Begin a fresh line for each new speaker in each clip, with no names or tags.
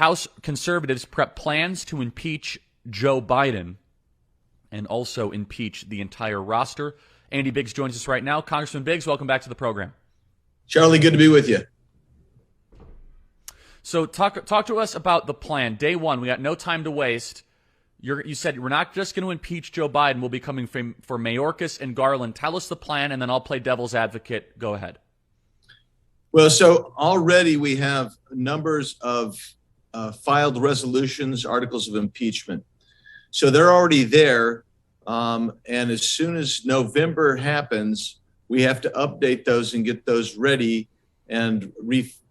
House conservatives prep plans to impeach Joe Biden and also impeach the entire roster. Andy Biggs joins us right now. Congressman Biggs, welcome back to the program.
Charlie, good to be with you.
So talk to us about the plan. Day one, we got no time to waste. You said we're not just going to impeach Joe Biden. We'll be coming for Mayorkas and Garland. Tell us the plan, and then I'll play devil's advocate. Go ahead.
Well, so already we have numbers of filed resolutions, articles of impeachment. So they're already there. And as soon as November happens, we have to update those and get those ready and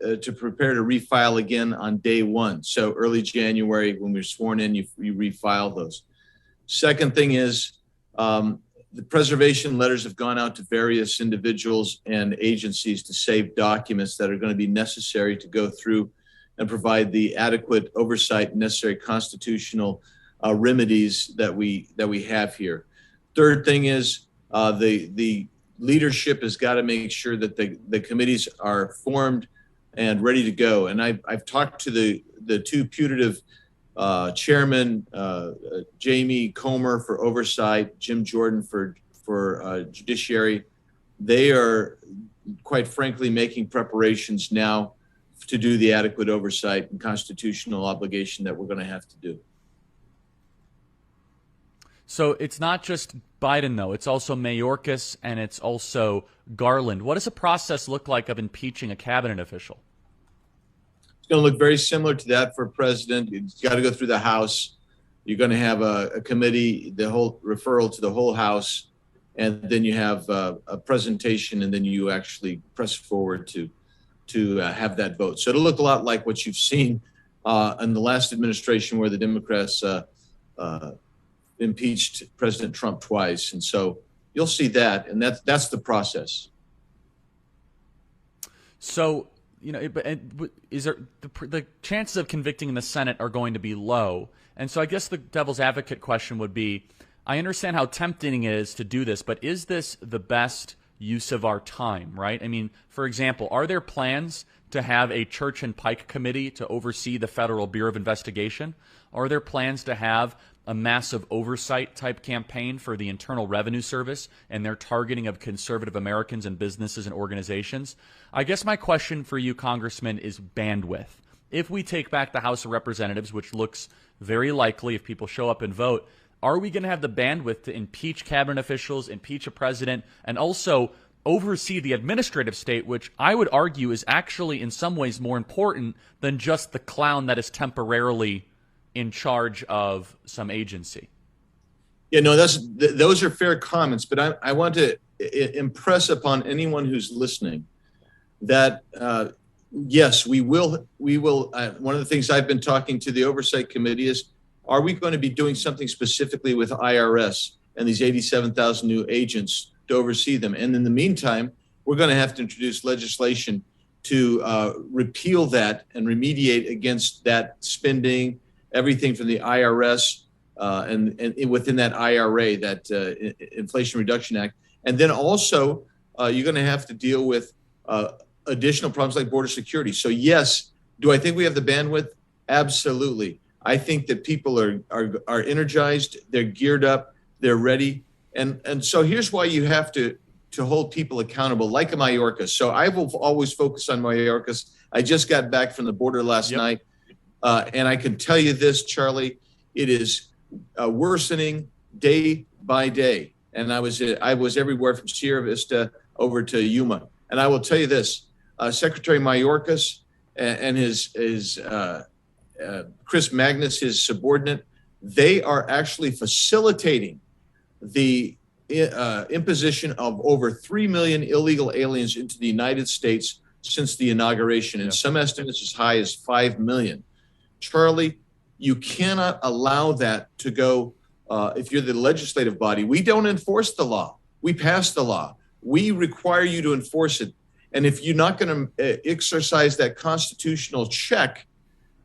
to prepare to refile again on day one. So early January, when we're sworn in, you refile those. Second thing is the preservation letters have gone out to various individuals and agencies to save documents that are going to be necessary to go through and provide the adequate oversight and necessary constitutional remedies that we have here. Third thing is the leadership has got to make sure that the committees are formed and ready to go. And I've talked to the two putative chairmen, Jamie Comer for oversight, Jim Jordan for judiciary. They are, quite frankly, making preparations now to do the adequate oversight and constitutional obligation that we're going to have to do.
So it's not just Biden, though. It's also Mayorkas and it's also Garland. What does the process look like of impeaching a cabinet official?
It's going to look very similar to that for president. It's got to go through the House. You're going to have a committee, the whole referral to the whole House, and then you have a presentation, and then you actually press forward to have that vote. So it'll look a lot like what you've seen in the last administration, where the Democrats impeached President Trump twice. And so you'll see that, and that's the process.
So, is there the chances of convicting in the Senate are going to be low? And so I guess the devil's advocate question would be, I understand how tempting it is to do this, but is this the best use of our time, right? I mean, for example, are there plans to have a Church and Pike committee to oversee the Federal Bureau of Investigation? Are there plans to have a massive oversight type campaign for the Internal Revenue Service and their targeting of conservative Americans and businesses and organizations? I guess my question for you, Congressman, is bandwidth. If we take back the House of Representatives, which looks very likely if people show up and vote, are we going to have the bandwidth to impeach cabinet officials, impeach a president, and also oversee the administrative state, which I would argue is actually in some ways more important than just the clown that is temporarily in charge of some agency?
Yeah, no, those are fair comments, but I want to impress upon anyone who's listening that yes, we will. One of the things I've been talking to the Oversight Committee is, are we going to be doing something specifically with IRS and these 87,000 new agents to oversee them? And in the meantime, we're going to have to introduce legislation to repeal that and remediate against that spending, everything from the IRS and within that IRA, that Inflation Reduction Act. And then also you're going to have to deal with additional problems like border security. So yes, do I think we have the bandwidth? Absolutely. I think that people are energized, they're geared up, they're ready. And so here's why you have to hold people accountable, like a Mayorkas. So I will always focus on Mayorkas. I just got back from the border last night. And I can tell you this, Charlie, it is worsening day by day. And I was everywhere from Sierra Vista over to Yuma. And I will tell you this, Secretary Mayorkas and his Chris Magnus, his subordinate, they are actually facilitating the imposition of over 3 million illegal aliens into the United States since the inauguration, and some estimates as high as 5 million. Charlie, you cannot allow that to go. If you're the legislative body, we don't enforce the law. We pass the law. We require you to enforce it. And if you're not going to exercise that constitutional check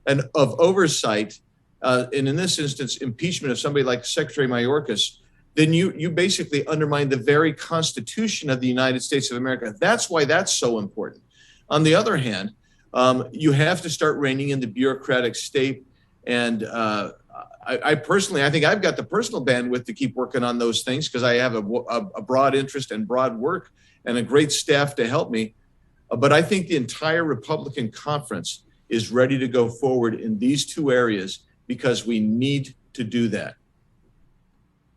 and of oversight, and in this instance, impeachment of somebody like Secretary Mayorkas, then you basically undermine the very Constitution of the United States of America. That's why that's so important. On the other hand, You have to start reining in the bureaucratic state. And I personally, I think I've got the personal bandwidth to keep working on those things because I have a broad interest and broad work and a great staff to help me. But I think the entire Republican conference is ready to go forward in these two areas because we need to do that.